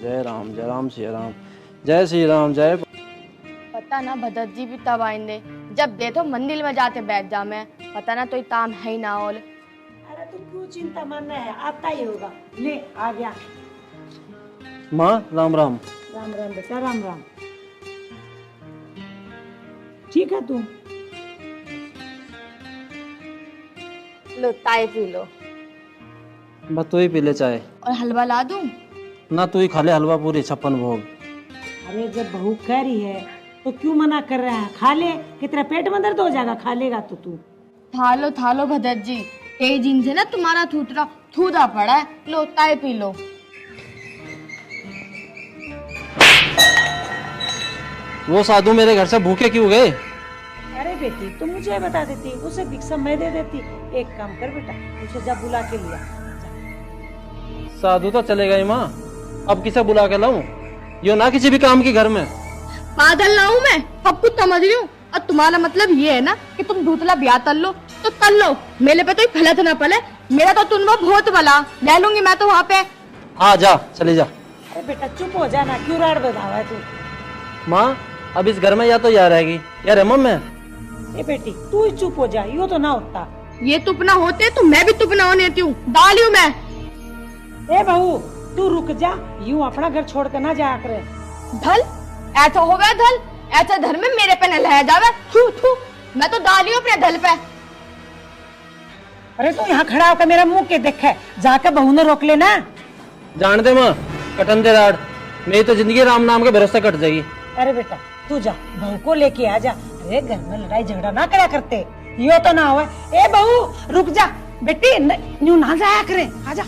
जय राम श्री राम, जय श्री राम जय। पता ना भदत जी भी तब आएंगे जब देखो मंदिर में जाते बैठ जा। मैं पता ना तो ताम है ही ना ओल। अरे तू क्यों चिंता मानना है, आता ही होगा। ले आ गया। माँ राम राम। राम राम बेटा, राम राम। ठीक है तू? लो चाय पी लो। बस तू ही पी ले चाय। और हलवा ला दूं? ना तू ही खा ले हलवा पूरी 56 भोग। अरे जब बहू कह रही है तो क्यों मना कर रहा है? खा ले, कि तेरा पेट में दर्द हो जाएगा, खा लेगा तो तू। था लो भदत जी, तेज दिन से ना तुम्हारा थूदा पड़ा है। लो चाय पी लो। वो साधु मेरे घर से भूखे क्यों गए? अरे बेटी तू मुझे बता देती, उसे भिक्षा मैं दे देती। एक काम कर बेटा, उसे जा बुला के लिया। साधु तो चले गए माँ, अब किसे बुला के लाऊं? यो ना किसी भी काम की घर में। पागल ना हूँ मैं, सब कुछ समझ रही हूँ। और तुम्हारा मतलब ये है ना कि तुम दूसरा ब्याह तल लो तो तल लो, मेरे पे तो फलत ना पले। मेरा तो तुम बहुत भला, ले लूंगी मैं तो वहाँ पे। हाँ जा, चले जा। अरे बेटा चुप हो जाना, क्यों राड़ बधावा है तू? माँ अब इस घर में या तो या रहेगी या रेमो में। ए बेटी तू ही चुप हो जा, यो तो ना उठता। ये तुप ना होते तो मैं भी तुप ना होने देती हूँ, डाली मैं। ए बहू तू रुक जा, यूं अपना घर छोड़ कर ना जाया करे। धल ऐसा हो गया, धल ऐसा धर में मेरे पे न लह जावे। थू थू, मैं तो डाली हूँ अपने धल पे। अरे तू यहाँ खड़ा होकर मेरा मुंह के देखे, जाकर बहू ने रोक लेना। जान दे माँ, कटन दे राड, मेरी तो जिंदगी राम नाम के भरोसे कट जाएगी। अरे बेटा तू जा, बहू को लेके आ जा। अरे घर में लड़ाई झगड़ा ना करा करते, यो तो ना हो। ए बहू रुक जा बेटी, यूं ना जाया करे, आ जा।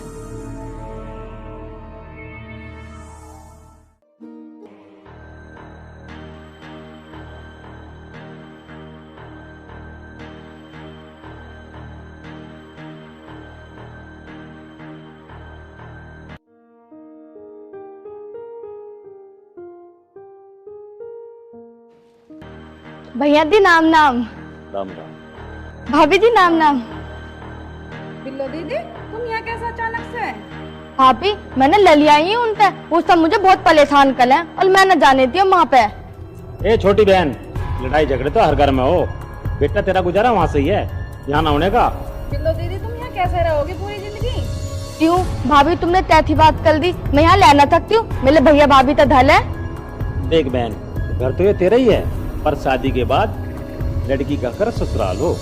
भैया दी नाम नाम। राम राम। भाभी जी नाम नाम। बिल्लो दीदी तुम यहाँ कैसे अचानक से? भाभी मैंने ललियाई हूँ उनपे, वो सब मुझे बहुत परेशान कर हैं और मैं न जाने दी हूँ वहाँ पे। ए छोटी बहन, लड़ाई झगड़े तो हर घर में हो, बेटा तेरा गुजारा वहाँ से ही है, यहाँ ना होने का। बिल्लो दीदी तुम यहाँ कैसे रहोगी पूरी जिंदगी? क्यों भाभी तुमने तैथी बात कर दी, मैं यहाँ ले ना सकती हूँ? मेरे भैया भाभी तो धल है। देख बहन, घर तो ये तेरा ही है, पर शादी के बाद लड़की का कर ससुराल हो।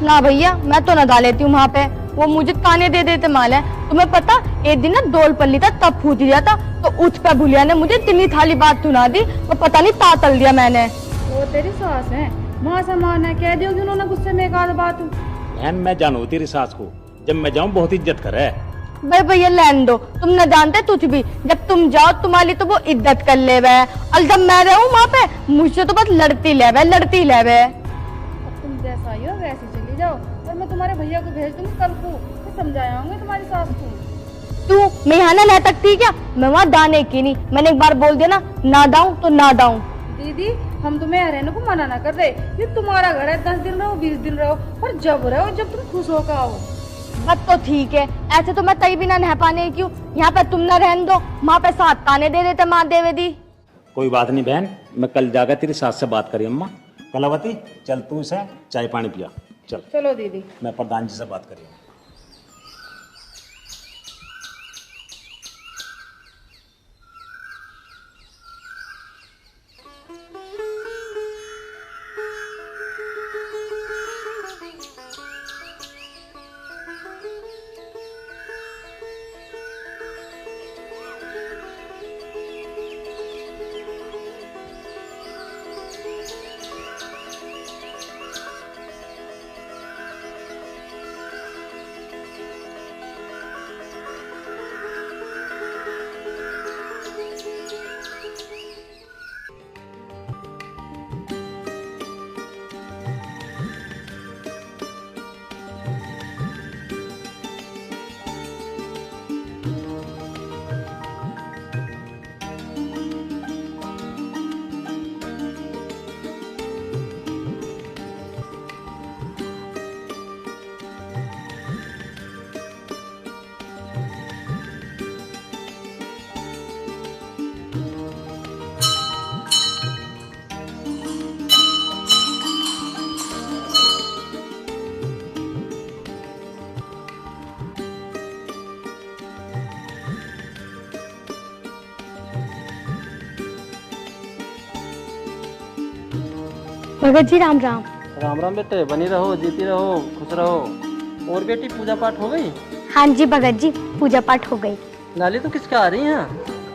ना भैया मैं तो न गा लेती हूँ वहाँ पे, वो मुझे ताने दे देते माल है। तुम्हें पता एक दिन ना डोल पल्ली था तब फूट दिया था, तो उस पे भूलिया ने मुझे इतनी थाली बात सुना दी, वो पता नहीं तातल दिया मैंने। वो तेरी सास है, माँ समान है, कह दियो कि उन्होंने गुस्से में एक आध बात। बहन मैं जानू तेरी सास को, जब मैं जाऊँ बहुत इज्जत करे। भाई भैया लैन दो, तुम न जानते कुछ भी। जब तुम जाओ तुम्हारी तो वो इज्जत कर ले वे, और जब मैं रहूँ वहाँ पे मुझसे तो बस लड़ती ले वे। अब तुम जैसा ही हो वैसे चली जाओ, और मैं तुम्हारे भैया को भेज दूंगी कल को, समझाया होंगे तुम्हारी सास को। तू मैं यहाँ ना रह सकती क्या? मैं वहाँ दाने की नहीं, मैंने एक बार बोल दिया ना दाऊं तो ना दाऊं। दीदी हम तुम्हें रहने को मना ना कर रहे, ये तुम्हारा घर है, 10 दिन रहो 20 दिन रहो, पर जब रहो जब तुम खुश होकर आओ। बस तो ठीक है, ऐसे तो मैं तई भी ना नह पाने क्यों, यहाँ पे तुम ना रहने दो, वहाँ पे 7 ताने दे देते माँ देवे दी। कोई बात नहीं बहन, मैं कल जाकर तेरी सास से बात करी। अम्मा कलावती चल तू इसे चाय पानी पिया, चल। चलो दीदी। मैं प्रधान जी से बात करी। भगत जी राम राम। राम राम बेटे, बनी रहो, जीती रहो, खुश रहो। और बेटी पूजा पाठ हो गई? हाँ जी भगत जी, पूजा पाठ हो गई। लाली तो किसका आ रही है?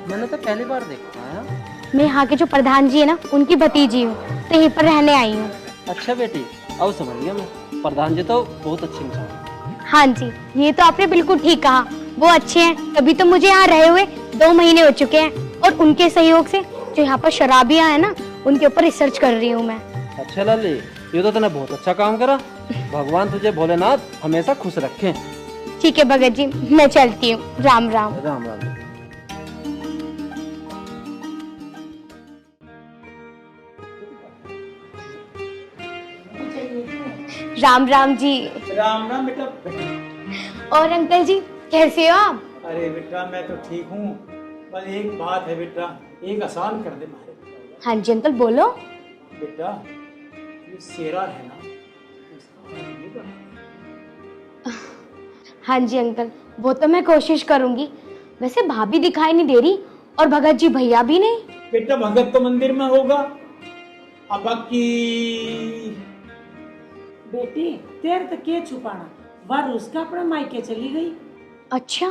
मैंने तो पहली बार देखा है। मैं यहाँ के जो प्रधान जी है ना, उनकी भतीजी हूँ, तो यहीं पर रहने आई हूँ। अच्छा बेटी, अब समझ गया मैं। प्रधान जी तो बहुत अच्छे इंसान हैं। हाँ जी, ये तो आपने बिल्कुल ठीक कहा, वो अच्छे हैं। तभी तो मुझे यहाँ रहे हुए 2 महीने हो चुके हैं, और उनके सहयोग से जो यहाँ पर शराबियाँ हैं ना, उनके ऊपर रिसर्च कर रही हूँ मैं। अच्छा लाली, ये तो तूने बहुत अच्छा काम करा। भगवान तुझे भोलेनाथ हमेशा खुश रखे। ठीक है भगत जी, मैं चलती हूँ। राम राम। राम राम। राम राम जी। राम राम बेटा। और अंकल जी कैसे हो आप? अरे बेटा मैं तो ठीक हूँ, बस एक बात है बेटा, एक आसान कर दे मारे। हाँ जी अंकल बोलो। बेटा ये शेरा है ना, उसका नहीं बना। हाँ जी अंकल, वो तो मैं कोशिश करूंगी। वैसे भाभी दिखाई नहीं दे रही, और भगत जी भैया भी नहीं। बेटा भगत तो मंदिर में होगा, अब बाकी बेटी तेरे तो के छुपाना, वह उसका अपने मायके चली गई। अच्छा,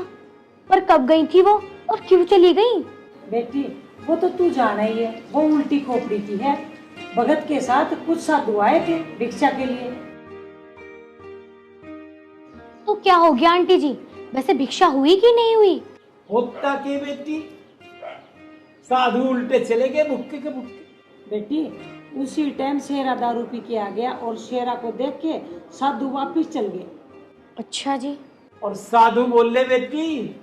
पर कब गई थी वो, और क्यों चली गई? बेटी वो तो तू जाना ही है, वो उल्टी खोपड़ी की है। भगत के साथ कुछ साधु आए थे भिक्षा के लिए। तो क्या हो गया आंटी जी, वैसे भिक्षा हुई कि नहीं हुई? होता के बेटी, साधु उल्टे चले गए भुक्के के भुक्के। बेटी उसी टाइम शेरा दारू पी के आ गया, और शेरा को देख के साधु वापिस चल गए। अच्छा जी। और साधु बोले बेटी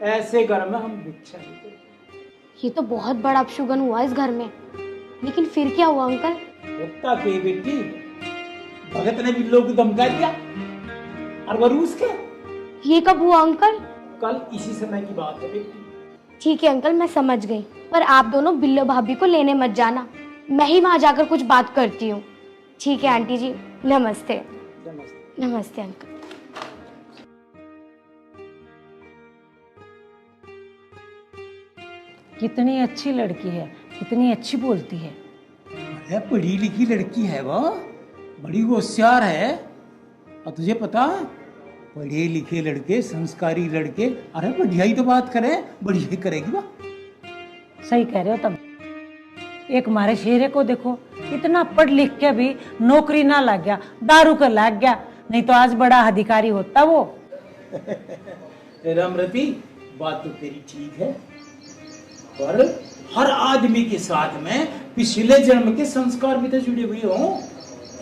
ऐसे घर में हम भिक्षा नहीं देते। ये तो बहुत बड़ा अपशुगन हुआ इस घर में। लेकिन फिर क्या हुआ अंकल? होता के बेटी, भगत ने भी लोग धमका दिया, और वो रूस के। ये कब हुआ अंकल? कल इसी समय की बात है बेटी। ठीक है अंकल, मैं समझ गई। पर आप दोनों बिल्लो भाभी को लेने मत जाना, मैं ही वहां जाकर कुछ बात करती हूँ। ठीक है आंटी जी, नमस्ते। नमस्ते। नमस्ते अंकल। कितनी अच्छी लड़की है, कितनी अच्छी बोलती है। अरे पढ़ी लिखी लड़की है वो, बड़ी होशियार है। और तुझे पता, पढ़े लिखे लड़के, संस्कारी लड़के, अरे बढ़िया ही तो बात करे, बढ़िया ही करेगी वो। सही कह रहे हो। तब एक हमारे शेरे को देखो, इतना पढ़ लिख के भी नौकरी ना लग गया, दारू का लग गया, नहीं तो आज बड़ा अधिकारी होता वो। रामरती, बात तो तेरी ठीक है, पर हर आदमी के साथ में पिछले जन्म के संस्कार भी तो जुड़े हुए हों।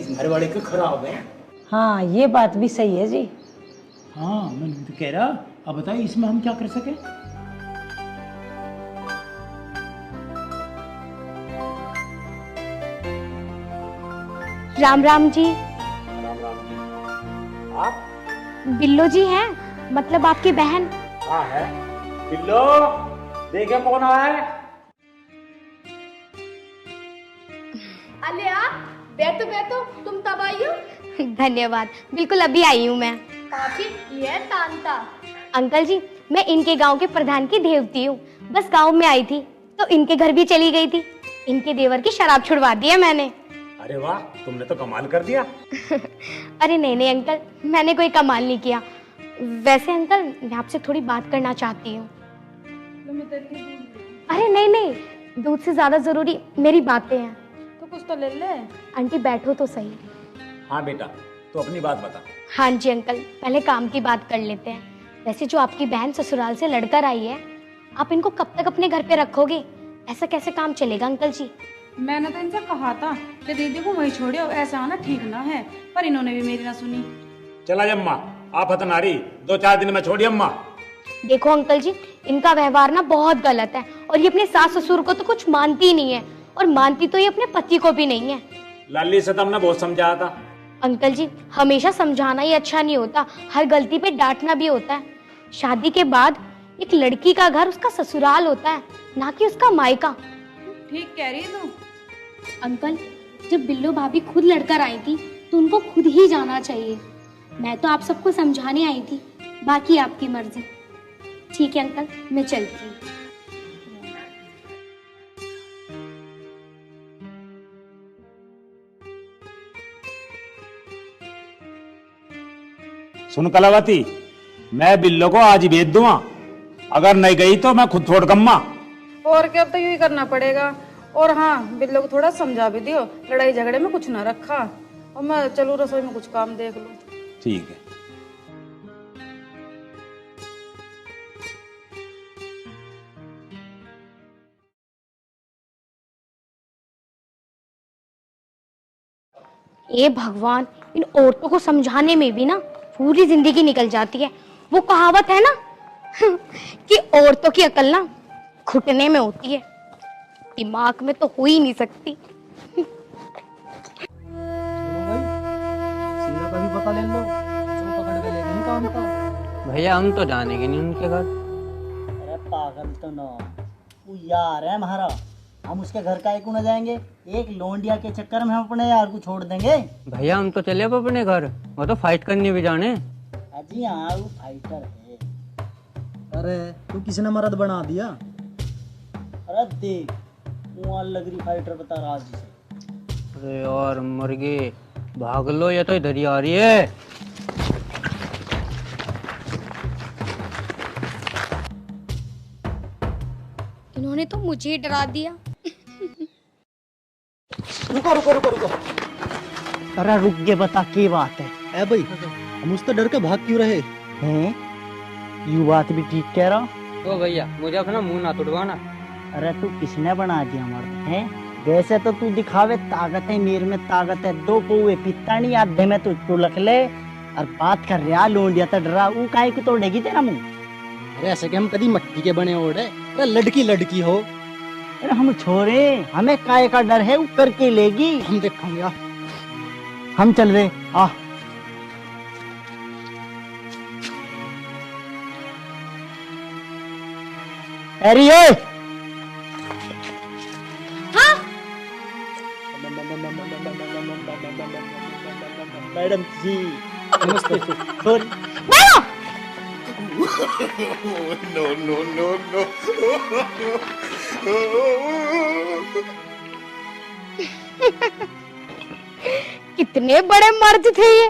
इस घर वाले का खराब है। हाँ ये बात भी सही है जी। हाँ मैं तो कह रहा, अब बताइए इसमें हम क्या कर सके। राम राम जी। राम राम जी। आप? बिल्लो जी हैं, मतलब आपकी बहन। हाँ है। बिल्लो, देखे कौन आया है? अले आप बैठो बैठो, तुम तब आई हो? धन्यवाद, बिल्कुल अभी आई हूँ मैं। काफी ये है तांता। अंकल जी, मैं इनके गांव के प्रधान की देवती हूँ। बस गांव में आई थी तो इनके घर भी चली गई थी। इनके देवर की शराब छुड़वा दी है मैंने। अरे वाह, तुमने तो कमाल कर दिया। अरे नहीं नहीं अंकल, मैंने कोई कमाल नहीं किया। वैसे अंकल, मैं आपसे थोड़ी बात करना चाहती हूँ। अरे नहीं नहीं, दूध से ज्यादा जरूरी मेरी बातें हैं। तो कुछ तो ले ले। आंटी बैठो तो सही। हाँ बेटा, तो अपनी बात बता। हाँ जी अंकल, पहले काम की बात कर लेते हैं। वैसे जो आपकी बहन ससुराल से लड़कर आई है, आप इनको कब तक अपने घर पे रखोगे? ऐसा कैसे काम चलेगा अंकल जी? मैंने तो इनसे कहा था कि दीदी को वही छोड़ियो, ऐसा आना ठीक ना है, पर इन्होंने भी मेरी ना सुनी। चला अम्मा, आप हतनारी 2-4 दिन में छोड़ी अम्मा। देखो अंकल जी, इनका व्यवहार ना बहुत गलत है, और ये अपने सास ससुर को तो कुछ मानती ही नहीं है, और मानती तो ये अपने पति को भी नहीं है। लाली से तो हमने बहुत समझाया था। अंकल जी, हमेशा समझाना ही अच्छा नहीं होता, हर गलती पे डांटना भी होता है। शादी के बाद एक लड़की का घर उसका ससुराल होता है, ना कि उसका मायका। ठीक कह रही है तू। अंकल, जब बिल्लो भाभी खुद लड़कर आई थी तो उनको खुद ही जाना चाहिए। मैं तो आप सबको समझाने आई थी, बाकी आपकी मर्जी। ठीक है अंकल, मैं चलती हूँ। सुन कलावती, मैं बिल्लो को आज ही भेज दूंगा, अगर नहीं गई तो मैं खुद छोड़ कम्मा। और क्या, अब तो यूं ही करना पड़ेगा। और हाँ, बिल्लो को थोड़ा समझा भी दियो, लड़ाई झगड़े में कुछ ना रखा। और मैं चलूं रसोई में कुछ काम देख लूं। ठीक है। ए भगवान, इन औरतों को समझाने में भी ना पूरी जिंदगी निकल जाती है। वो कहावत है ना कि औरतों की अकल ना घुटने में होती है, दिमाग में तो हो ही नहीं सकती। सीना का भी पता ले लो, उसको पकड़ के ले गए काम का। भैया हम तो जानेंगे नहीं उनके घर। अरे पागल तो ना, वो यार है हमारा, हम उसके घर का एक न जाएंगे? एक लोंडिया के चक्कर में हम अपने यार को छोड़ देंगे? भैया हम तो चले अब अपने घर, वो तो फाइट करने भी जाने। अजी हाँ, वो फाइटर है। अरे तू किसने मर्द बना दिया? अरे देख, वहाँ लग रही फाइटर बता राज जी से। अरे यार मर गए, भाग लो, ये तो इधर ही आ रही है। इन्होंने तो मुझे ही डरा दिया। रुको रुको रुको रुको। अरे रुक के बता की बात है। ए भाई, हम उससे डर के भाग क्यों रहे? हैं? यू बात भी ठीक कह रहा। तो भैया मुझे अपना मुंह ना तुड़वाना। अरे तू किसने बना दिया मर्द है? वैसे तो तू दिखावे ताकत है, मेर में ताकत है, दो पौए पिता नहीं आधे में तू लख ले। और बात कर रहा लोंडिया तो डरा, वो काहे को तोड़ेगी तेरा मुंह? अरे ऐसे कि हम कभी मट्टी के बने ओढ़े? अरे लड़की लड़की हो। अरे हम छोरे, हमें काय का डर है, वो करके लेगी। हम देखेंगे। हम चल रहे आ। अरे मैडम जी नमस्ते। कितने बड़े मर्द थे ये।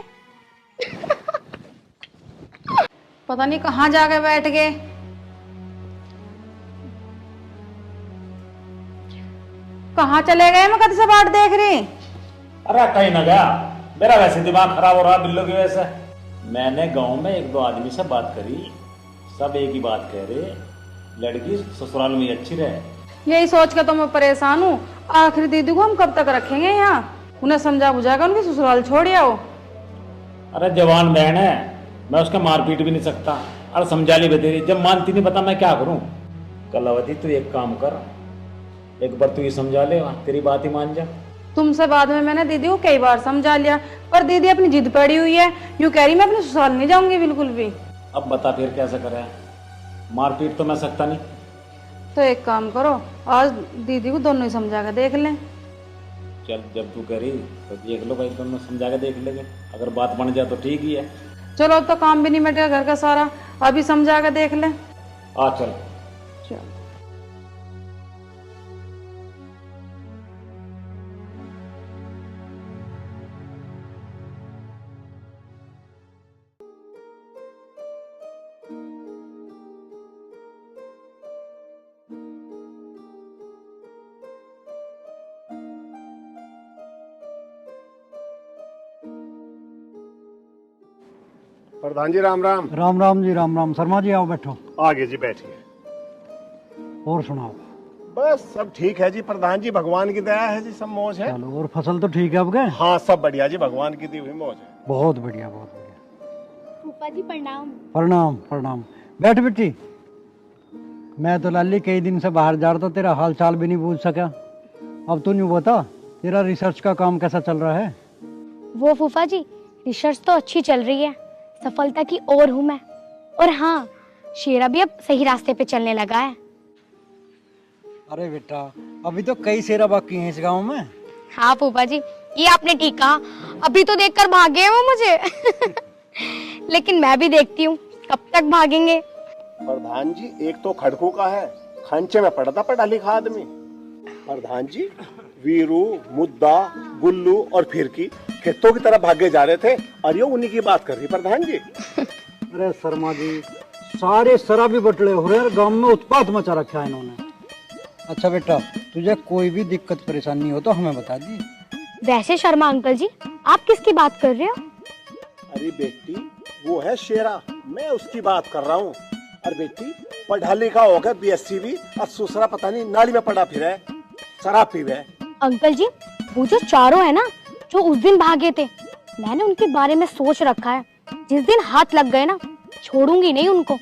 पता नहीं कहाँ जाके बैठ गए। कहाँ चले गए? मैं कद से बाट देख रही। अरे कहीं ना गया, मेरा वैसे दिमाग खराब हो रहा बिल्लो की वजह से। मैंने गांव में एक दो आदमी से बात करी, सब एक ही बात कह रहे, लड़की ससुराल में अच्छी रहे। यही सोच के तो मैं परेशान हूँ। आखिर दीदी को हम कब तक रखेंगे यहाँ? उन्हें समझा बुझाकर उनकी ससुराल छोड़ आओ। अरे जवान बहन है, मैं उसका मारपीट भी नहीं सकता। अरे समझा ली बेतेरी, जब मानती नहीं पता मैं क्या करूं। कलावती तू एक काम कर, एक बार तू ये समझा ले, तेरी बात ही मान जा। तुमसे बाद में मैंने दीदी को कई बार समझा लिया, पर दीदी अपनी जिद पड़ी हुई है। यूँ कह रही मैं अपने ससुराल नहीं जाऊंगी बिल्कुल भी। अब बता फिर कैसे करे? मारपीट तो मैं सकता नहीं। तो एक काम करो, आज दीदी को दोनों ही समझा कर देख लें। चल जब तू कह रही तो देख लो भाई, दोनों समझा के देख लेंगे, अगर बात बन जाए तो ठीक ही है। चलो अब तो काम भी नहीं मिटेगा घर का सारा, अभी समझा कर देख लें। आ चल। चलो। प्रधान जी राम राम। राम राम जी, राम राम। शर्मा जी आओ बैठो। आगे जी बैठिए। और सुनाओ। बस सब ठीक है जी प्रधान जी, भगवान की दया है जी, सब मौज है। चलो, और फसल तो ठीक है आपके? हाँ सब बढ़िया जी, भगवान की दी हुई मौज है। बहुत बढ़िया, बहुत बढ़िया। फूफा जी प्रणाम। प्रणाम प्रणाम। बैठ बेटी। मैं तो लाली कई दिन से बाहर जा रहा था, तेरा हाल चाल भी नहीं पूछ सका। अब तू यूँ बता, तेरा रिसर्च का काम कैसा चल रहा है? वो फूफा जी, रिसर्च तो अच्छी चल रही है, सफलता की ओर हूँ मैं। और हाँ, शेरा भी अब सही रास्ते पे चलने लगा है। अरे बेटा, अभी तो कई शेरा बाकी हैं इस गांव में। हाँ फूफा जी, ये आपने ठीक कहा। अभी तो देखकर भागे हैं वो मुझे लेकिन मैं भी देखती हूँ कब तक भागेंगे। प्रधान जी एक तो खड़कू का है, खंचे में पड़ता पढ़ा लिखा आदमी। प्रधान जी वीरू, मुद्दा, गुल्लू और फिरकी खेतों की तरफ भागे जा रहे थे और ये उन्हीं की बात कर रही प्रधान जी। अरे शर्मा जी, सारे शराबी बटले हो रहे हैं, गांव में उत्पात मचा रखा है इन्होंने। अच्छा बेटा, तुझे कोई भी दिक्कत परेशानी हो तो हमें बता दी। वैसे शर्मा अंकल जी, आप किसकी बात कर रहे हो? अरे बेटी, वो है शेरा, मैं उसकी बात कर रहा हूँ। अरे बेटी, पढ़ा लिखा होगा BSc भी, और दूसरा पता नहीं नाली में पड़ा फिर है, शराब पीवे। अंकल जी, वो जो चारों है ना, जो उस दिन भागे थे, मैंने उनके बारे में सोच रखा है। जिस दिन हाथ लग गए ना, छोड़ूंगी नहीं उनको।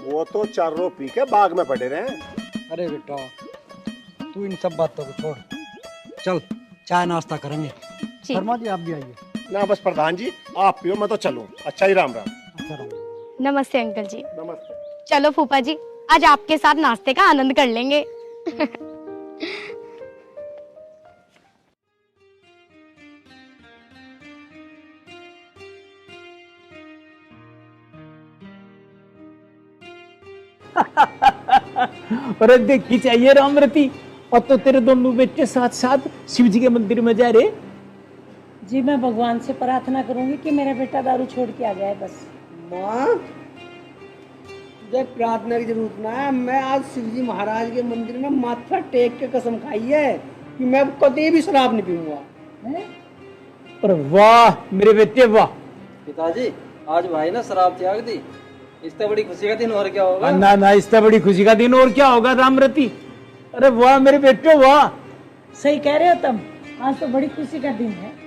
वो तो चारों पी के बाग में पड़े रहे। अरे बेटा, तू इन सब बातों को छोड़, चल चाय नाश्ता करेंगे। शर्मा जी आप भी आइए। ना बस प्रधान जी, आप पियो, मैं तो चलूं। अच्छा ही राम राम। अच्छा राम। नमस्ते अंकल जी। नमस्ते। चलो फूफा जी, आज आपके साथ नाश्ते का आनंद कर लेंगे। अरे देखी चाहिए रामरती, और तो तेरे दोनों बच्चे साथ साथ शिव जी के मंदिर में जा रहे। जी मैं भगवान से प्रार्थना करूंगी कि मेरा बेटा दारू छोड़ के आ जाए बस। माँ, तुझे प्रार्थना की जरूरत ना है। मैं आज शिवजी महाराज के मंदिर में माथा टेक के कसम खाई है कि मैं कभी भी शराब नहीं पीऊंगा। अरे वाह मेरे बेटे वाह। पिताजी, आज भाई ने शराब त्याग दी, इससे बड़ी खुशी का दिन और क्या होगा? ना ना, इससे बड़ी खुशी का दिन और क्या होगा रामरती। अरे वाह मेरे बेटे वाह। सही कह रहे हो तुम, आज तो बड़ी खुशी का दिन है।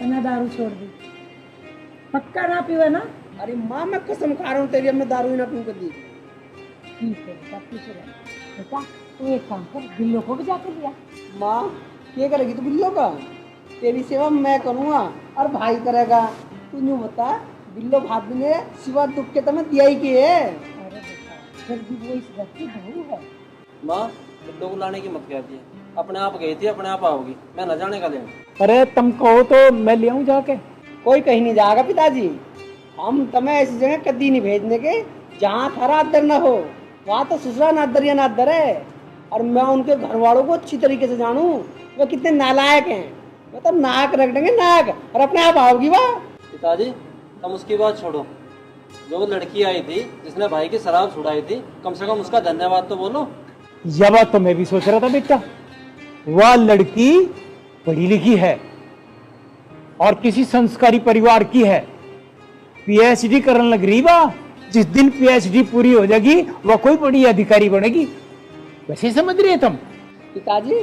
ना दारू छोड़ दी, पक्का ना पीवा ना? अरे माँ, मैं कसम खा रहा हूँ तेरी, अब मैं दारू ही ना पीऊँ कभी। ठीक है बेटा, पीछे रह। बेटा तू एक काम कर, बिल्लो को भी जाकर लिया। माँ, क्या करेगी तू बिल्लो का? तेरी सेवा मैं करूँगा और भाई करेगा। तू यूँ बता, बिल्लो भाभी ने सिवा दुख के तो मैं दिया ही किए। अरे बेटा, फिर भी वो इस घर की बहू है। माँ, बिल्लो को लाने की मत कहती है, अपने आप गई थी, अपने आप आओगी, मैं न जाने का लेना। अरे तुम कहो तो मैं ले आऊं जाके। कोई कहीं नहीं जाएगा पिताजी, हम तुम्हें ऐसी जगह कभी नहीं भेजने के जहाँ थारा आदर न हो। वहाँ तो ससुरा नादर या नादर है। और मैं उनके घर वालों को अच्छी तरीके से जानूं, वो कितने नालायक हैं। मैं तो नाक रख देंगे नाक, और अपने आप आओगी वह। पिताजी, तुम उसकी बात छोड़ो, जो लड़की आई थी जिसने भाई की शराब छुड़ाई थी, कम से कम उसका धन्यवाद तो बोलो। यह बात तो मैं भी सोच रहा था बेटा। वह लड़की पढ़ी लिखी है और किसी संस्कारी परिवार की है, PhD करने लग रही बा। जिस दिन PhD पूरी हो जाएगी वह कोई बड़ी अधिकारी बनेगी। वैसे समझ रहे तुम? पिताजी,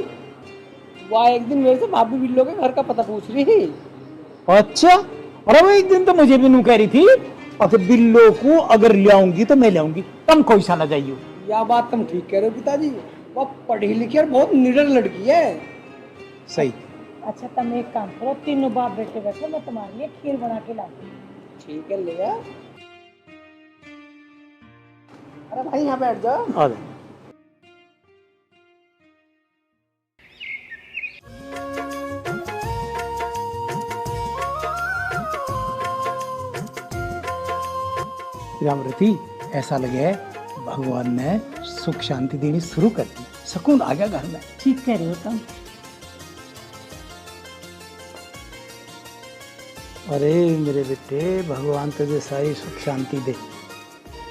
वह एक दिन मेरे से भाभी बिल्लो के घर का पता पूछ रही थी। अच्छा, अरे वो एक दिन तो मुझे भी नू कह रही थी, और बिल्लो को अगर ले आऊंगी तो मैं ले आऊंगी, तुम कोई सा ना जाइयो। यह बात तुम ठीक कह रहे हो पिताजी, वह पढ़ी लिखी और बहुत निडर लड़की है। सही। अच्छा तुम एक काम करो, तीनों बाप बेटे बैठो, मैं तुम्हारे लिए खीर बना के लाऊंगी। ठीक है, ले आ। अरे भाई यहाँ बैठ जाओ। आ जाओ। रामरती, ऐसा लगे भगवान ने सुख शांति देनी शुरू कर दी, सुकून आ गया घर में। ठीक कह रहे हो तुम। अरे मेरे बेटे, भगवान तुझे सारी सुख शांति दे,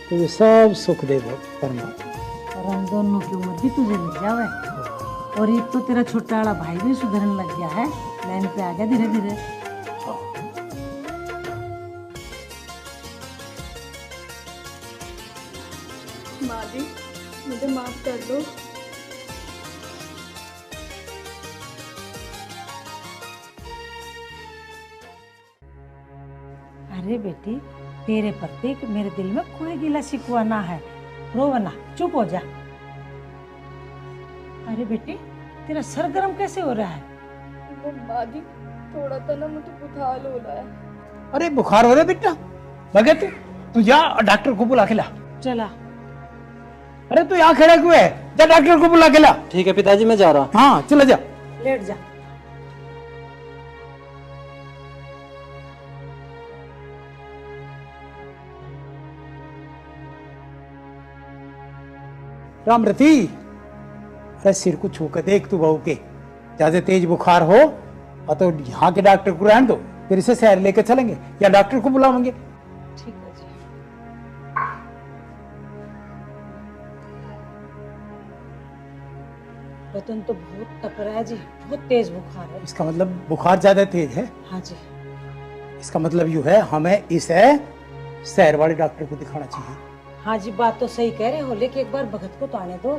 तुझे सब सुख दे परमात्मा। और हम दोनों की उम्र भी तुझे लग जावे, और एक तो तेरा छोटा वाला भाई भी सुधरने लग गया है, लाइन पे आ गया धीरे धीरे। माँ जी, मुझे माफ कर दो। अरे बेटी, तेरे प्रति मेरे दिल में कोई गिला शिकवा ना है, रो ना, चुप हो जा। अरे बेटी, तेरा सर गर्म कैसे हो रहा है? माँ जी, थोड़ा सा ना मुझे बुखार हो रहा है। अरे बुखार हो रहा है बेटा? भगत, तू जा डॉक्टर को बुला के ला। चला। अरे तू यहाँ खड़ा क्यों है? जा डॉक्टर को बुला के ला। ठीक है पिताजी, मैं जा रहा हूँ। हाँ चला जा। लेट जा। रामरती, अरे सिर को छू कर देख तू बहू के, ज्यादा तेज बुखार हो और तो यहाँ के डॉक्टर को रहने दो, फिर इसे शहर लेके चलेंगे या डॉक्टर को बुलावेंगे। ठीक है जी। बदन तो बहुत तप रहा है जी, बहुत तेज बुखार है। इसका मतलब बुखार ज्यादा तेज है। हाँ जी। इसका मतलब यूं है हमें इसे शहर वाले डॉक्टर को दिखाना चाहिए। हाँ जी, बात तो सही कह रहे हो, लेकिन एक बार भगत को तो आने दो।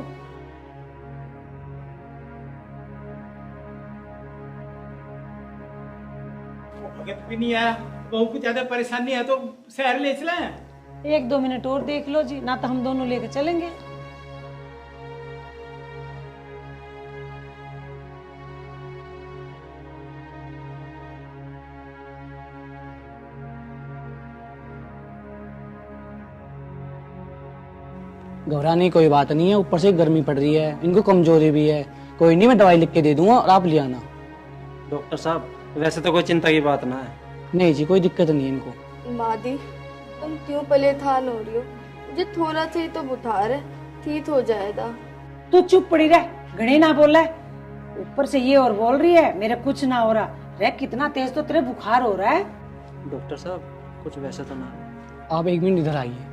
भगत भी नहीं आया, बहू को ज्यादा परेशानी है तो शहर ले चलें। 1-2 मिनट और देख लो जी, ना तो हम दोनों लेके चलेंगे। घबराने की कोई बात नहीं है, ऊपर से गर्मी पड़ रही है, इनको कमजोरी भी है। कोई नहीं, मैं दवाई लिख के दे दूंगा और आप ले आना। डॉक्टर साहब वैसे तो कोई चिंता की बात ना है। नहीं जी, कोई दिक्कत नहीं है इनको। मादी तुम क्यों परेशान हो रही हो? मुझे थोड़ा सा ही तो बुखार है, ठीक हो जाएगा। तू चुप पड़ी रह, घड़े ना बोल रहा है। ऊपर से ये और बोल रही है मेरे कुछ ना हो रहा। रे कितना तेज तो तेरे बुखार हो रहा है। डॉक्टर साहब कुछ वैसे तो ना है। आप 1 मिनट इधर आइए।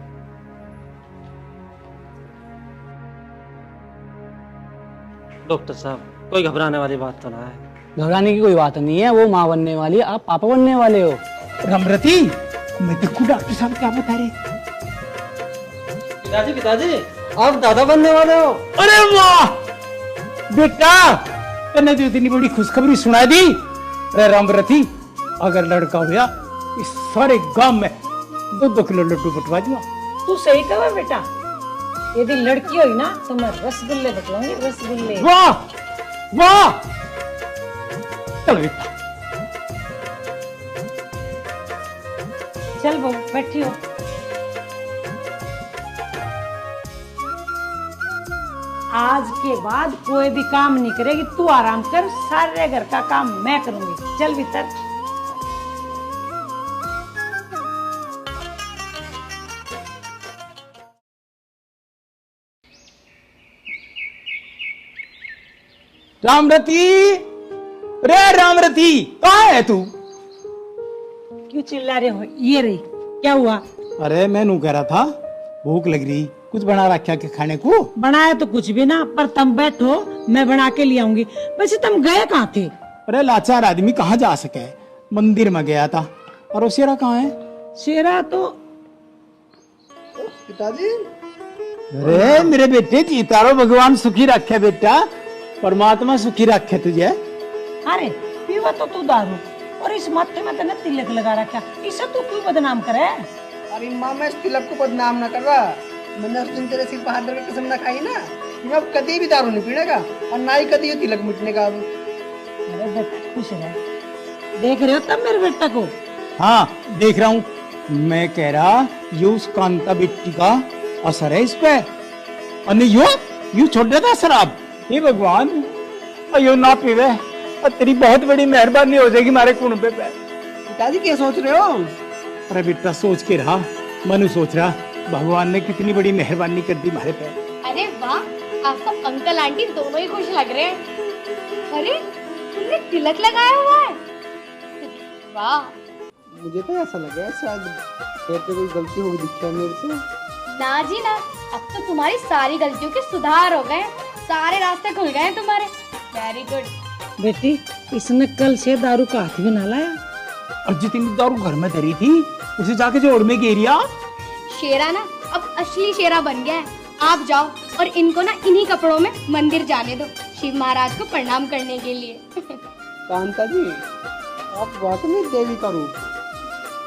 डॉक्टर साहब कोई घबराने वाली बात तो ना है। घबराने की कोई बात नहीं है, वो माँ बनने वाली है, आप पापा बनने वाले हो। रमरती, मैं देखू डॉक्टर साहब क्या बता रहे। पिताजी पिताजी आप दादा बनने वाले हो। अरे वाह बेटा, तूने तो इतनी बड़ी खुशखबरी सुना दी। अरे रामरथी, अगर लड़का हुआ इस सारे गांव में 2-2 किलो लड्डू बंटवा दूंगा। तू सही कहा बेटा, यदि लड़की हुई ना तो मैं रसगुल्ले बटवाऊंगी, रसगुल्ले। वाह वाह, चलो बेटा। चल वो बैठी हो। आज के बाद कोई भी काम नहीं करेगी, तू आराम कर, सारे घर का काम मैं करूंगी। चल भीतर। रामरती, रे रामरती, कहाँ है तू? क्यों चिल्ला रहे हो? ये रही, क्या हुआ? अरे मैं नू कह रहा था भूख लग रही, कुछ बना रखा के खाने को? बनाया तो कुछ भी ना, पर तुम बैठो, मैं बना के ले आऊंगी। वैसे तुम गए कहाँ थे? अरे लाचार आदमी कहाँ जा सके, मंदिर में गया था। और वो शेरा कहाँ है? शेरा तो पिताजी। अरे मेरे बेटे, जीता रहो, भगवान सुखी रखे बेटा, परमात्मा सुखी रखे तुझे। अरे पीवा तो तू दारू, और इस माथे में तेने तिलक लगा रखा, इसे तू क्यों बदनाम करे? अरे माँ, मैं इस तिलक को बदनाम न कर रहा। मैंने उस दिन तेरे सिर पर हाथ धरकर कसम न खाई ना, मैं अब कभी भी दारू नहीं पीने का, और ना ही कभी ये तिलक मिटने का। अरे बेटा खुश रह। देख रहे हो तब मेरे बेटा को? हाँ देख रहा हूँ। मैं कह रहा ये उस कांता बेटी का असर है इस पे, और नहीं यू छोड़ देता शराब। हे भगवान, अयो ना पीवे, और तेरी बहुत बड़ी मेहरबानी हो जाएगी हमारे कुनबे पे। पिताजी क्या सोच रहे हो? अरे बेटा सोच के रहा, मनु सोच रहा भगवान ने कितनी बड़ी मेहरबानी कर दी हमारे पे। अरे वाह, आप सब अंकल आंटी दोनों ही खुश लग रहे हैं। अरे तुमने तिलक लगाया हुआ है? वाह। मुझे तो ऐसा लगा शायद फिर तो कोई गलती होगी दिखा मेरे से। ना जी ना, अब तो तुम्हारी सारी गलतियों के सुधार हो गए, सारे रास्ते खुल गए तुम्हारे। Very good. बेटी, इसने कल से दारू का हाथ भी ना लाया। और जितनी दारू घर में धरी थी उसे जाके जोड़ में घेरिया। शेरा ना अब असली शेरा बन गया है। आप जाओ और इनको ना इन्हीं कपड़ों में मंदिर जाने दो, शिव महाराज को प्रणाम करने के लिए। कांता जी, आप वाकई देवी का रूप,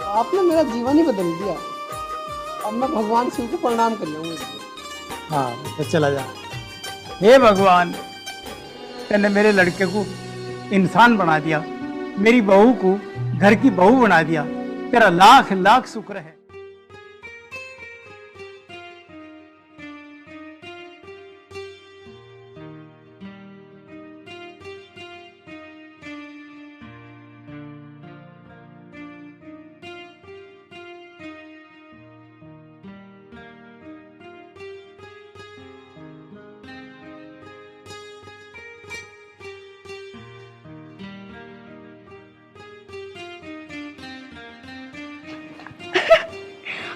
आपने मेरा जीवन ही बदल दिया। अब मैं भगवान शिव को प्रणाम कर लूंगा। हाँ तो चला जा। हे भगवान, तूने मेरे लड़के को इंसान बना दिया, मेरी बहू को घर की बहू बना दिया। तेरा लाख लाख शुक्र है।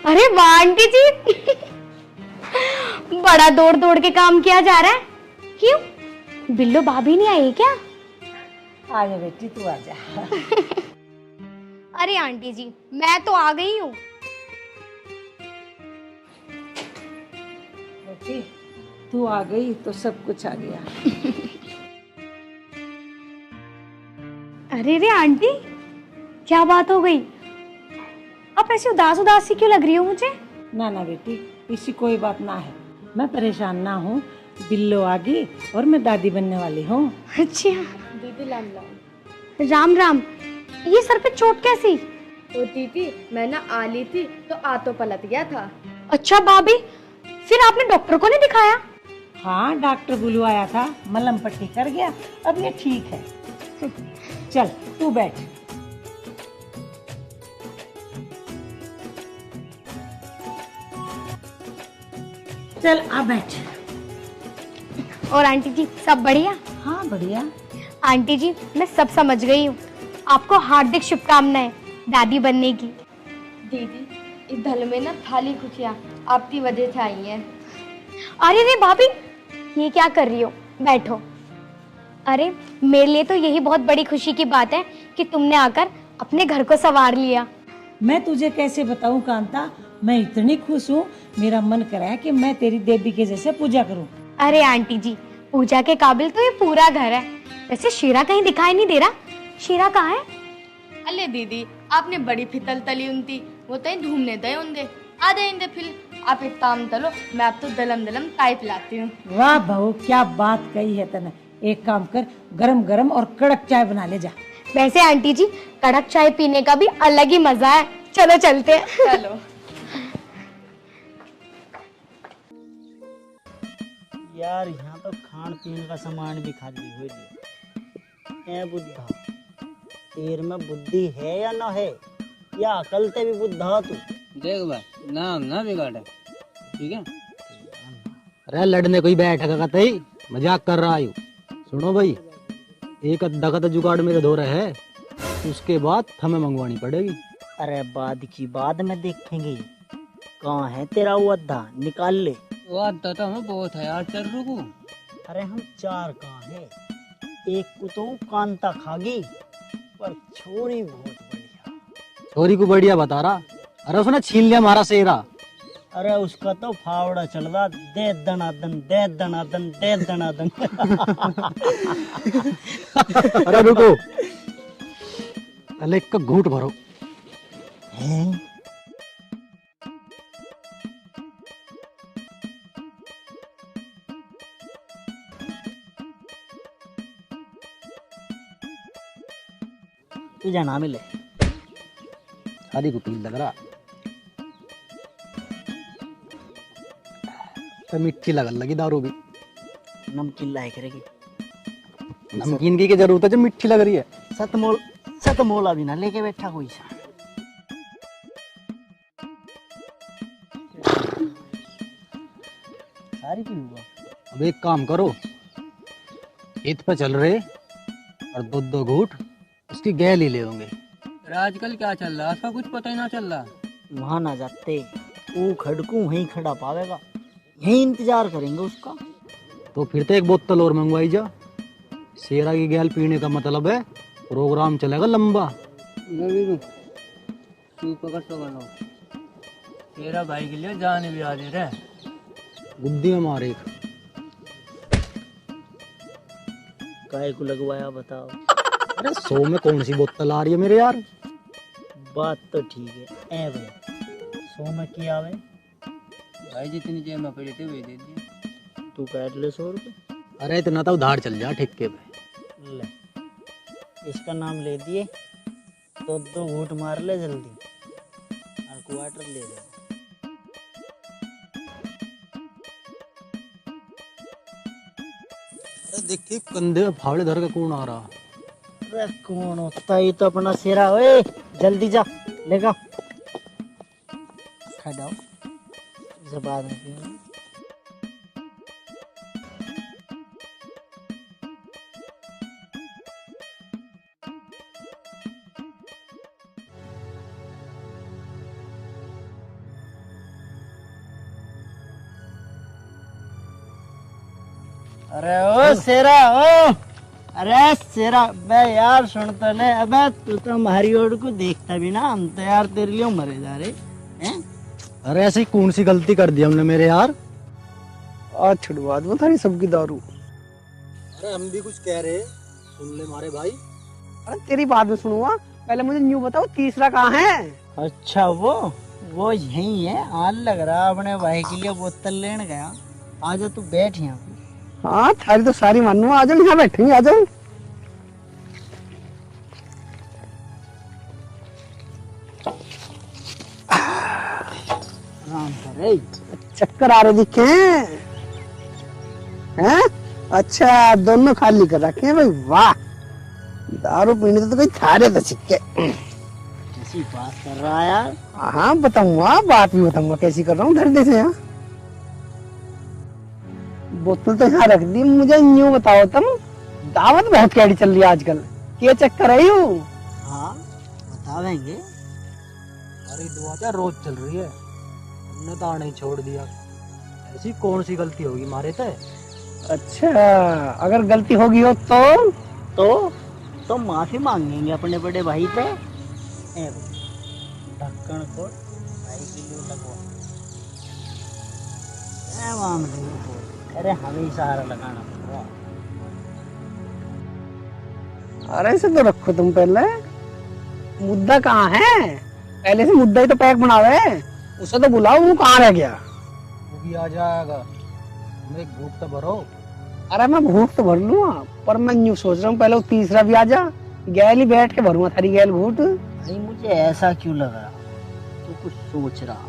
अरे वाह आंटी जी, बड़ा दौड़ दौड़ के काम किया जा रहा है। क्यों, बिल्लो भाभी नहीं आई क्या? आजा बेटी तू आजा। अरे आंटी जी, मैं तो आ गई हूँ। बेटी तू आ गई तो सब कुछ आ गया। अरे रे आंटी, क्या बात हो गई? आप ऐसी उदास उदास सी क्यों लग रही हो मुझे? ना ना बेटी, इसी कोई बात ना है, मैं परेशान ना हूँ। बिल्लो आ गई और मैं दादी बनने वाली हूँ। अच्छा दीदी, राम राम। राम राम। ये सर पे चोट कैसी? ओ दीदी, मैं ना आ ली थी तो आ तो पलट गया था। अच्छा भाभी, फिर आपने डॉक्टर को नहीं दिखाया? हाँ, डॉक्टर बुलवाया था, मलहम पट्टी कर गया, अब ये ठीक है। चल तू बैठ। चल आ बैठ। और आंटी जी सब बढ़िया? हाँ बढ़िया। आंटी जी मैं सब समझ गई हूँ, आपको हार्दिक शुभकामनाएं दादी बनने की। दीदी, इस धल में ना थाली खुशियाँ आपकी वजह से आई हैं। अरे रे भाभी, ये क्या कर रही हो? बैठो। अरे मेरे लिए तो यही बहुत बड़ी खुशी की बात है कि तुमने आकर अपने घर को संवार लिया। मैं तुझे कैसे बताऊं कांता, मैं इतनी खुश हूँ, मेरा मन कर रहा है कि मैं तेरी देवी के जैसे पूजा करूं। अरे आंटी जी, पूजा के काबिल तो ये पूरा घर है। वैसे शीरा कहीं दिखाई नहीं दे रहा, शीरा कहाँ है? अले दीदी, आपने बड़ी फितल तली उनती, वो तय घूमने दे उनदे आ जाएंगे। फिर आप एक काम तलो, मैं आप तो दलम दलम ताई पिलाती हूँ। वाह बहू, क्या बात कही है तने। एक काम कर, गरम गरम और कड़क चाय बना ले जा। वैसे आंटी जी, कड़क चाय पीने का भी अलग ही मजा है। चलो चलते हैं। चलो। यार यहाँ तो खान पीन का सामान भी खाली हो गया। ए बुद्धा, तेर में बुद्धि है या ना है, या अकल ते भी बुद्धा तू? देख भाई, नाम ना बिगाड़े, ठीक है? अरे लड़ने कोई बैठेगा कतई, मजाक कर रहा हूँ। सुनो भाई, एक अद्धा का तो जुगाड़ मेरे धो रहे है, उसके बाद हमें मंगवानी पड़ेगी। अरे बाद की बाद में देखेंगे। कहाँ है तेरा वो अद्धा, निकाल ले। वो अद्धा तो हमें बहुत है यार, चल रुको। अरे हम चार कहाँ है, एक को तो कांता खागी, पर छोरी बहुत बढ़िया। छोरी को बढ़िया बता रहा, अरे उसने छीन लिया हमारा सेरा। अरे उसका तो फावड़ा चल रहा, दे दनादन दे दनादन दे दनादन। अरे रुको, पहले एक का घूंट भरो। हैं? तुझा नाम ले। शादी को पील लग रहा, तो मिट्टी लगन लगी दारू भी। नमकीन लाए करेगी। नमकीन की क्या जरूरत है जब मिट्टी लग रही है? सतमोला भी ना लेके बैठा कोई सा। सारी पी लूंगा। अब एक काम करो, खेत पे चल रहे और दो दो घूंट उसकी गैल ही ले होंगे। आजकल क्या चल रहा है, उसका कुछ पता ही ना चल रहा। वहां ना जाते, वो खड़कू वहीं खड़ा पावेगा, यहीं इंतजार करेंगे उसका। तो फिर तो एक बोतल और मंगवाई जा। शेरा की गैल पीने का मतलब है प्रोग्राम चलेगा लंबा। तू पकड़ तो बनो, तेरा भाई के लिए जान भी हाजिर है। बुद्धि में मार एक। काय को लगवाया बताओ? अरे 100 में कौन सी बोतल आ रही है मेरे यार? बात तो ठीक है। ए भाई 100 में क्या आवे? भाई जितनी जेब में पड़ी थी वही दे दिया। तू काट ले 100 रुपये। अरे इतना तो उधार चल जा ठेके पे। ले, इसका नाम ले दिए तो 2 घूंट मार ले जल्दी, और क्वार्टर ले ले। अरे देखिए कंधे में फावड़े धर के कौन आ रहा। अरे कौन होता है? ये तो अपना शेरा। ओए जल्दी जा, लेगा खा जाओ, इसे बाद में पिएंगे। अरे ओ शेरा ओ, अरे शेरा बे यार सुन तो ले, अबे तू तो हमारी ओर को देखता भी ना, हम तो यार तेरे लिए मरे जा रहे हैं। अरे ऐसी कौन सी गलती कर दी हमने मेरे यार? आज छुड़वा दूं थारी सबकी दारू। अरे हम भी कुछ कह रहे, सुन ले मारे भाई। अरे तेरी बात में सुनूंगा, पहले मुझे न्यू बताओ तीसरा कहाँ है? अच्छा वो यही है। हाल लग रहा अपने भाई के लिए बोतल लेने गया। आजा तू बैठ यहाँ पे। हाँ थारी तो सारी मानू, आ जाओ यहाँ बैठेंगे, आ जाओ। आराम करे। चक्कर आ रहे दिखे हैं? अच्छा दोनों खाली कर रखे हैं भाई, वाह। दारू पीने तो कोई थारे तो छिक्के। कैसी बात कर रहा है यार? हाँ बताऊंगा, बात भी बताऊंगा कैसी कर रहा हूँ धरने से। यहाँ बोतल तो यहाँ रख दी, मुझे न्यू बताओ तुम, दावत बहुत कैडी चल रही है आजकल, क्या चक्कर है यूं? हाँ बतावेंगे। अरे दुआ क्या रोज चल रही है, हमने तो आना ही छोड़ दिया। ऐसी कौन सी गलती होगी मारे थे? अच्छा अगर गलती होगी हो तो माफी मांगेंगे अपने बड़े भाई पे। ढक्कन को भाई के लिए लगवा। अरे हमें सहारा लगाना पड़ेगा। अरे इसे तो रखो तुम, पहले मुद्दा कहाँ है? पहले से मुद्दा ही तो पैक बनावे, उसे तो बुलाओ, वो कहाँ रह गया? वो भी आ जाएगा, हमें भूख तो भरो। अरे मैं भूख तो भर लूंगा, पर मैं न्यू सोच रहा हूँ पहले वो तीसरा भी आ जा, गैल ही बैठ के भरूंगा थारी गैल घूट। भाई मुझे ऐसा क्यों लग रहा तू कुछ सोच रहा?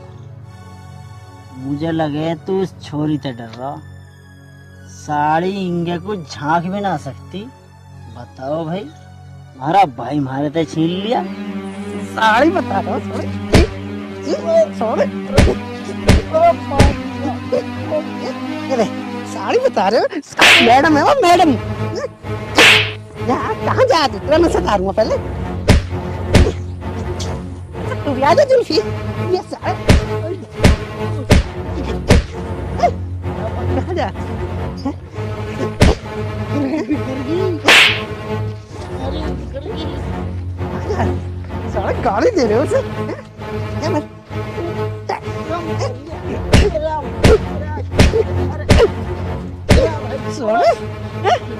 मुझे लगे तू इस छोरी से डर रहा। साड़ी इंगे को झांक भी ना सकती। बताओ भाई, हमारा भाई मारे थे छीन लिया। साड़ी बता रहा हूँ, साड़ी बता रहे हो? मैडम है वो, मैडम। कहाँ जा तेरा मैं सतारूंगा पहले। तू भी आ जा जुल्फी, ये साड़ी कहाँ जा? सारा गाली दे रहे हो उसे?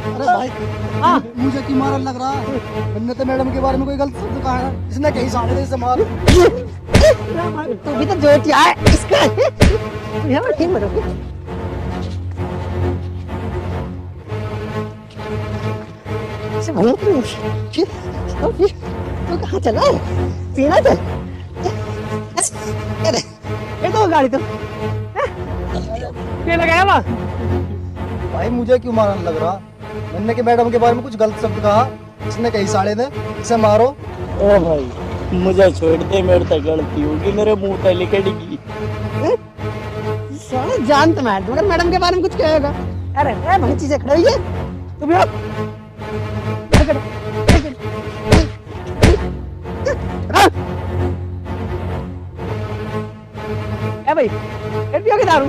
अरे भाई हाँ, मुझे क्यों मारने लग रहा है? मैंने तो मैडम के बारे में कोई गलत शब्द कहा है, इसने कहीं सामने से इसे मार। तू भी तो जोटिया है इसका। यहाँ ठीक मरोगे। तू कहाँ चला है? पीना चल। ये तो गाड़ी तो क्या लगाया वहाँ? भाई मुझे क्यों मारने लग रहा? मैंने के मैडम के बारे में कुछ गलत शब्द कहा, इसने कहीं साड़े ने, इसे मारो। ओ भाई मुझे छोड़ दे, मेरे से गलती होगी, मेरे मुंह पे लिखेगी। साला जान तो मार दूंगा, मैडम के बारे में कुछ कहेगा। अरे भाई चीजें खड़ी है, तू भी भाई फिर पियोगे दारू?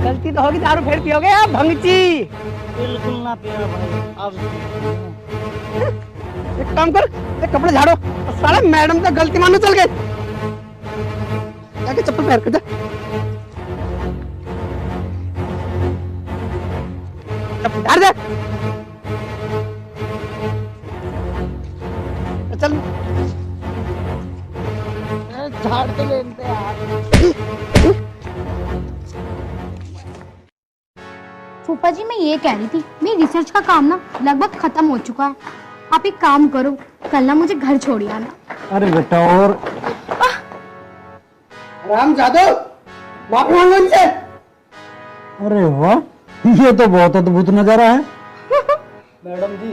गलती तो होगी, दारू फिर पियोगे आप भंगची? बिल्कुल ना पिया भाई। अब एक काम कर, एक कपड़े झाड़ो, साला मैडम का गलती मानो चल गए। जाके चप्पल पहन के जा। चप्पल झाड़ दे। चल झाड़ के लेते यार। फूफा जी मैं ये कह रही थी, मेरी रिसर्च का काम ना लगभग खत्म हो चुका है। आप एक काम करो, कल ना मुझे घर छोड़ आना। अरे बेटा और राम जादव, माफी मांगो इनसे। अरे वाह, ये तो बहुत अद्भुत नजारा है। मैडम जी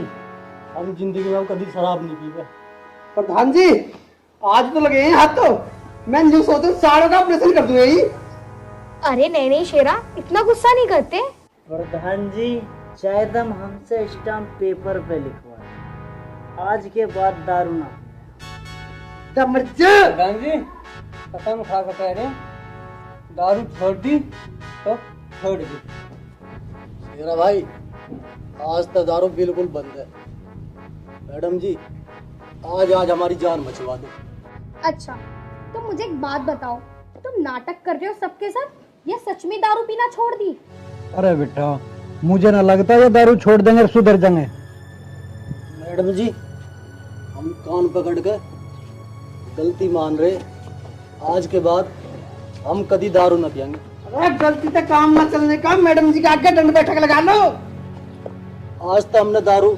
हम जिंदगी में कभी शराब नहीं पीते। प्रधान जी आज तो लगे हैं हाथ, तो मैं जो सोचता हूँ साड़ों का ऑपरेशन कर दूंगा ही। अरे नहीं शेरा, इतना गुस्सा नहीं करते। प्रधान जी शायद हम हमसे स्टाम्प पेपर पे लिखवा, आज के बाद दारू ना। प्रधान जी कसम खा कर कह रहे, दारू छोड़ दी तो छोड़ दी। मेरा भाई आज तो दारू बिल्कुल बंद है। मैडम जी आज हमारी जान बचवा दो। अच्छा तो मुझे एक बात बताओ, तुम नाटक कर रहे हो सबके सब या सच में दारू पीना छोड़ दी? अरे बेटा मुझे ना लगता ये दारू छोड़ देंगे और सुधर जाएंगे। मैडम जी हम कान पकड़ के गलती मान रहे, आज के बाद हम कभी दारू न पियेंगे। अरे गलती से काम न चलने का मैडम जी के आगे दंड बैठक लगा लो। आज तो हमने दारू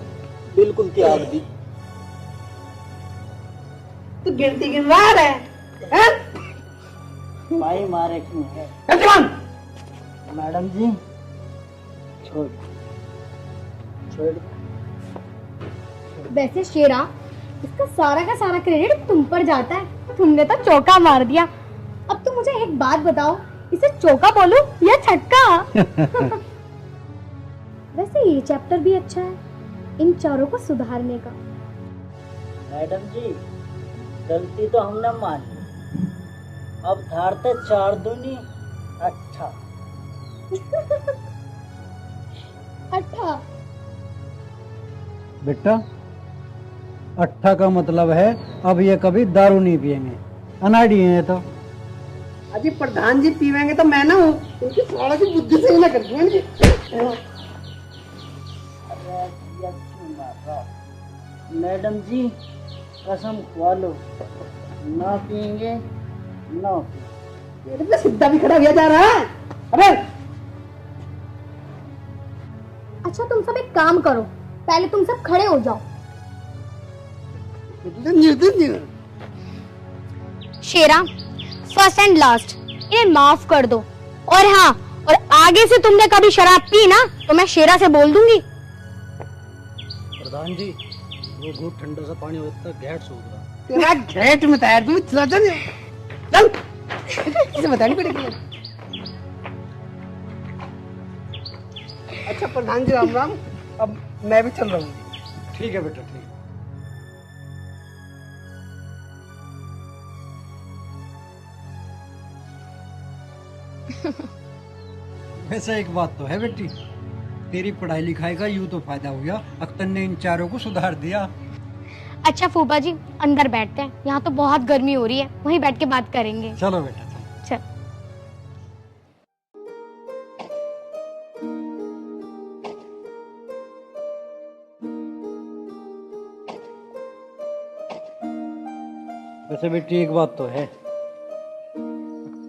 बिल्कुल त्याग दी। तू गिनती गिन रहा है? भाई मारे क्यों है? मैडम जी छोड़ छोड़। वैसे शेरा, इसका सारा का सारा क्रेडिट तुम पर जाता है। तुमने तो चौका मार दिया। अब तुम मुझे एक बात बताओ, इसे चौका बोलूं या छक्का? वैसे ये चैप्टर भी अच्छा है, इन चारों को सुधारने का। मैडम जी गलती तो हमने मान ली, अब धारते 4 दूनी 8। अच्छा बेटा 8 का मतलब है अब ये कभी दारू नहीं पियेंगे। अनाड़ी है तो। अजी प्रधान जी पीवेंगे तो मैं ना हूँ, उनकी साला की बुद्धि से ही ना कर दूं इनकी। मैडम जी कसम खवा लो, ना पियेंगे ना पियेंगे। मेरे पे सीधा भी खड़ा हो जा रहा है। अबे अच्छा तुम सब एक काम करो, पहले तुम सब खड़े हो जाओ। शेरा फर्स्ट एंड लास्ट, इन्हें माफ कर दो। और हाँ, और आगे से तुमने कभी शराब पी ना तो मैं शेरा से बोल दूंगी। प्रधान जी वो घूट ठंडा सा पानी होता है, घेट सूख रहा। तेरा घेट में तैयार तू चला चल चल, इसे बतानी पड़ेगी। अच्छा प्रधान जी राम राम, अब मैं भी चल रहा हूँ। ठीक है बेटा ठीक। वैसे एक बात तो है बेटी, तेरी पढ़ाई लिखाई का यूं तो फायदा हो गया, अख्तर ने इन चारों को सुधार दिया। अच्छा फूफा जी अंदर बैठते हैं, यहाँ तो बहुत गर्मी हो रही है, वहीं बैठ के बात करेंगे। चलो बेटा चल। वैसे बेटी एक बात तो है,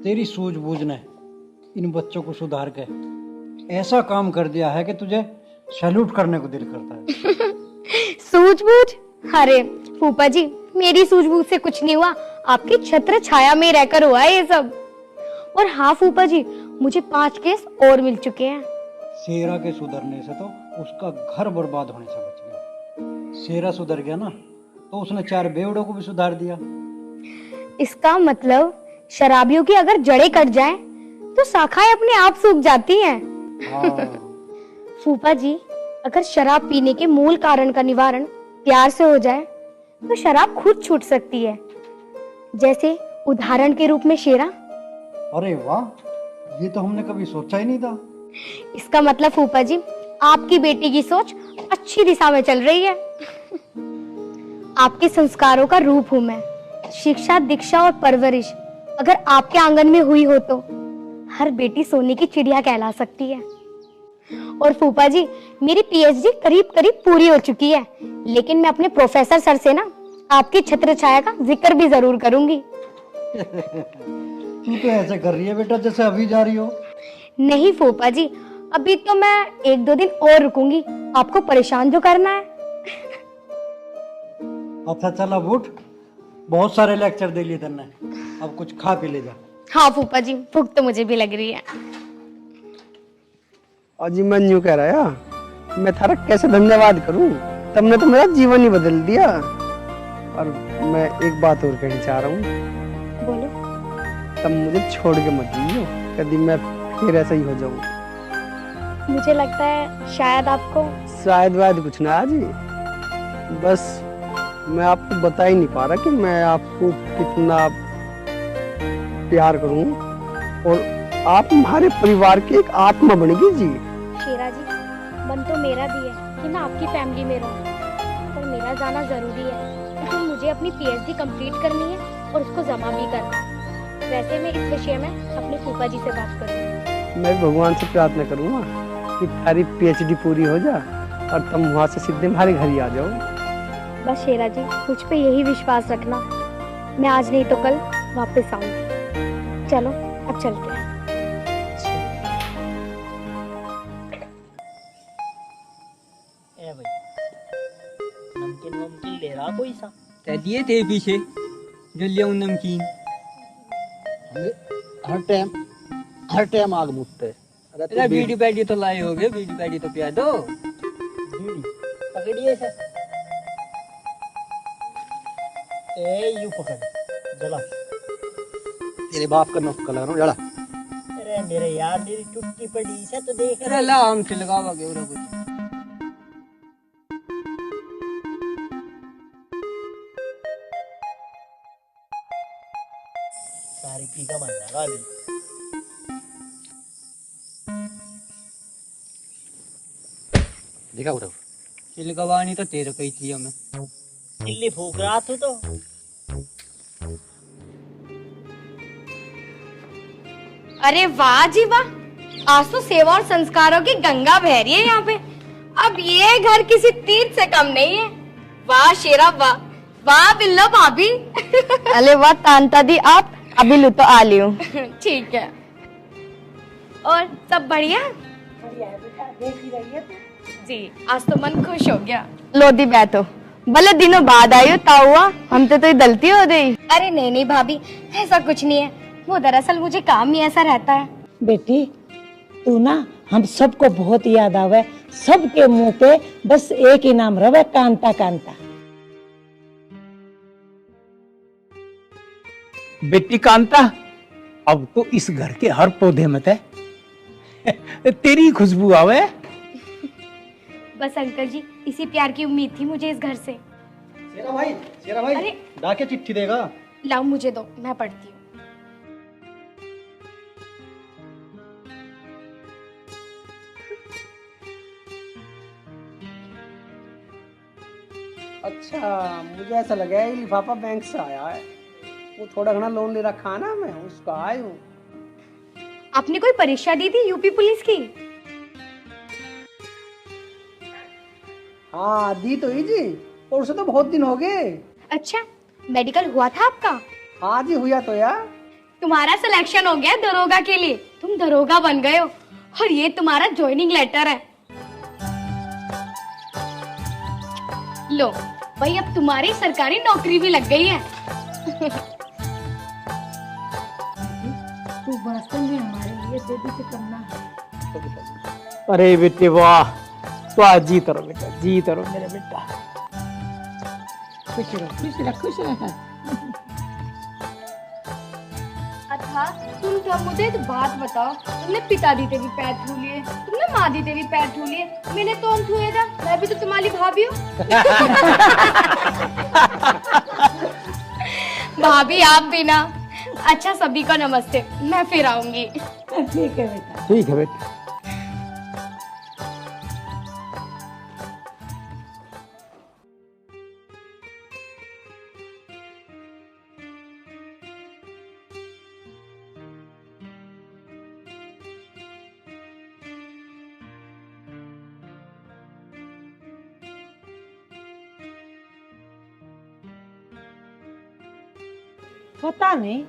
तेरी सूझबूझ ने इन बच्चों को सुधार के ऐसा काम कर दिया है कि तुझे सैल्यूट करने को दिल करता है। सूझबूझ? अरे फूफा जी मेरी सूझबूझ से कुछ नहीं हुआ, आपकी छत्र छाया में रहकर हुआ है ये सब। और हाँ फूफा जी मुझे 5 केस और मिल चुके हैं। शेरा के सुधरने से तो उसका घर बर्बाद होने से बच गया। शेरा सुधर गया ना तो उसने 4 बेवड़ों को भी सुधार दिया। इसका मतलब शराबियों की अगर जड़ें कट जाएं तो शाखाएं अपने आप सूख जाती हैं। फूफा जी अगर शराब पीने के मूल कारण का निवारण प्यार से हो जाए तो शराब खुद छूट सकती है, जैसे उदाहरण के रूप में शेरा। अरे वाह, ये तो हमने कभी सोचा ही नहीं था। इसका मतलब फूफा जी आपकी बेटी की सोच अच्छी दिशा में चल रही है। आपके संस्कारों का रूप हूं मैं। शिक्षा, दीक्षा और परवरिश अगर आपके आंगन में हुई हो तो हर बेटी सोने की चिड़िया कहला सकती है। और फूफा जी मेरी पीएचडी करीब करीब पूरी हो चुकी है, लेकिन मैं अपने प्रोफेसर सर से ना आपकी छत्र छाया का जिक्र भी जरूर करूंगी। तू तो ऐसे कर रही है बेटा जैसे अभी जा रही हो। नहीं फूफा जी, अभी तो मैं 1-2 दिन और रुकूंगी, आपको परेशान जो करना है। अच्छा चल अब उठ, बहुत सारे लेक्चर दे लिए तन्ने, अब कुछ खा पी ले जा। हाँ फूफा जी भूख तो मुझे भी लग रही है। अजी मैं यूं कह रहा है, मैं थारा कैसे धन्यवाद करूं, तुमने तो मेरा जीवन ही बदल दिया। और मैं एक बात और कहना चाह रहा हूँ। बोलो। तुम मुझे छोड़ के मत जाइयो, कभी मैं फिर ऐसा ही हो जाऊं। मुझे लगता है शायद आपको शायद वायद कुछ ना जी, बस मैं आपको बता ही नहीं पा रहा कि मैं आपको कितना प्यार करूं और आप हमारे परिवार की एक आत्मा बनेगी जी। शेरा जी, मन तो मेरा भी है कि मैं आपकी फैमिली में रहूं, पर मेरा जाना जरूरी है क्योंकि मुझे अपनी पीएचडी कंप्लीट करनी है और उसको जमा भी करना है। वैसे मैं इस विषय में अपने फूफा जी से बात करूंगी। मैं भगवान से प्रार्थना करूंगा कि तारी पीएचडी पूरी हो जाए और तुम वहाँ से सीधे हमारे घर ही आ जाओ। बस शेरा जी, मुझ पे यही विश्वास रखना, मैं आज नहीं तो कल वापस आऊंगी। चलो अब चलते हैं। ए भाई, नमकीन वमकीन ले रहा कोई सा? दिए थे पीछे जो लिया नमकीन। हर टाइम आग मुझते। अरे बीड़ी पैडी तो लाए होगे, बीड़ी पैडी तो पिया दो। बीड़ी पकड़िए सर। ए यू पकड़, जला। तेरे बाप का नुक्कल लगा जड़ा। अरे मेरे यार, मेरी टुट्टी पड़ी से तो देख। अरे ला हम से लगावागे और कुछ। सारी पी का मन लगा अभी। देखा उधर चिलगवानी तो तेरे कही थी हमें। चिल्ली फूक रहा तू तो। अरे वाह जी वाह, आज तो सेवा और संस्कारों की गंगा बह रही है यहाँ पे। अब ये घर किसी तीर्थ से कम नहीं है। वाह शेरा वाह, वाह बिल्लो भाभी। अरे वाह तांता दी, आप अभी लो तो आ लियो। ठीक है। और सब बढ़िया? बढ़िया है बेटा, देख ही रही है तू। जी, आज तो मन खुश हो गया। लो दी बैठो, भले दिनों बाद आई हो ता हुआ, हम तो गलती हो गई। अरे नहीं नहीं भाभी, ऐसा कुछ नहीं है, वो दरअसल मुझे काम ही ऐसा रहता है। बेटी तू ना हम सबको बहुत याद आवे, सबके मुंह पे बस एक ही नाम रवे, कांता कांता। बेटी कांता, अब तो इस घर के हर पौधे में तेरी खुशबू आवे। बस अंकल जी, इसी प्यार की उम्मीद थी मुझे इस घर से। शेरा भाई अरे डाके चिट्ठी देगा। लाओ मुझे दो, मैं पढ़ती हूँ। अच्छा, मुझे ऐसा लगा ये लिफाफा बैंक से आया है। वो थोड़ा घना लोन ले रखा है ना, मैं उसका आया हूँ। आपने कोई परीक्षा दी थी यूपी पुलिस की? हाँ दी तो ही जी, और उसे तो बहुत दिन हो गए। अच्छा, मेडिकल हुआ था आपका? हाँ जी हुआ तो यार। तुम्हारा सिलेक्शन हो गया दरोगा के लिए, तुम दरोगा बन गए हो, और ये तुम्हारा ज्वाइनिंग लेटर है। लो भाई, अब तुम्हारी सरकारी नौकरी भी लग गई है। तू वास्तव में हमारे लिए बेटी से करना है। अरे बेटे वाह, तो आज जीत रहो बेटा, जीत रहो मेरे बेटा। खुश रहो, खुश रहो, खुश रहो। अच्छा तुम मुझे एक बात बताओ, तुमने पिताजी ते भी पैर छू लिए, तुमने माँ दी ते भी पैर छू लिए, मैंने कौन छुए था? मैं भी तो तुम्हारी भाभी हूँ। भाभी आप भी ना। अच्छा सभी को नमस्ते, मैं फिर आऊंगी। ठीक है बेटा। ठीक है बेटा। पता नहीं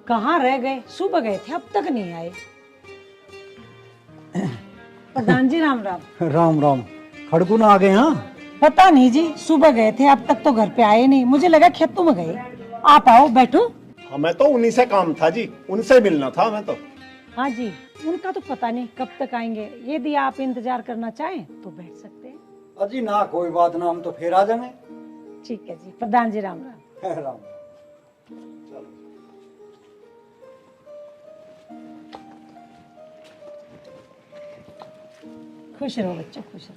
कहाँ रह गए, सुबह गए थे अब तक नहीं आए। प्रधान जी राम राम। राम राम, खड़कू ना आ गए। हाँ पता नहीं जी, सुबह गए थे अब तक तो घर पे आए नहीं, मुझे लगा खेतों में गए। आप आओ बैठो। हमें तो उन्हीं से काम था जी, उनसे मिलना था हमें तो। हाँ जी, उनका तो पता नहीं कब तक आएंगे, यदि आप इंतजार करना चाहें तो बैठ सकते हैं। अजी ना कोई बात ना, हम तो फिर आ जाएंगे। ठीक है जी, प्रधान जी राम राम। राम। खुश रहो बच्चों, खुश रहो।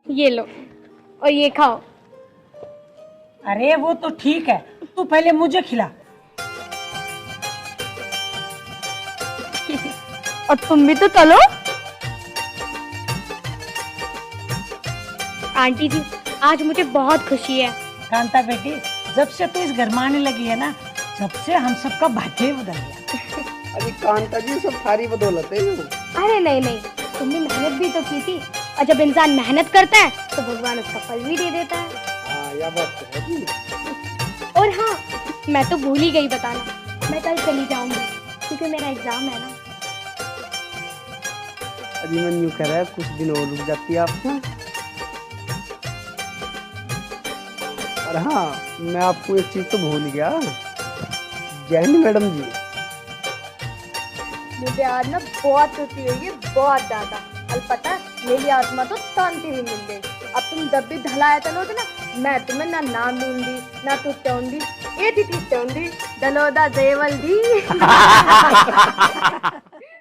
ये लो और ये खाओ। अरे वो तो ठीक है, तू पहले मुझे खिला। और तुम भी तो चलो। आंटी जी आज मुझे बहुत खुशी है। कांता बेटी, जब से तू इस घर में आने लगी है ना, जब से हम सबका भाग्य ही बदल गया। अरे कांता जी सब सारी बदौलत है। अरे नहीं नहीं, तुमने मेहनत भी तो की थी, और जब इंसान मेहनत करता है तो भगवान उसका फल भी दे देता है। हाँ यह बात तो है। और हाँ, मैं तो भूल ही गई बताना, मैं कल चली जाऊंगी क्योंकि मेरा एग्जाम है ना। अभी मन यूं कह रहा है कुछ दिन और रुक जाती है आप ना। और हाँ, मैं आपको एक चीज तो भूल गया। जैन मैडम जी, मुझे आज ना बहुत खुशी हुई, बहुत ज्यादा। और पता है, मेरी आत्मा तो शांति भी मिल गई। अब तुम जब भी धलाया चलोगे ना, मैं तुम्हें ना नाम दूंगी ना तू चौंदी, ये थी चौंदी दलोदा जेवल दी।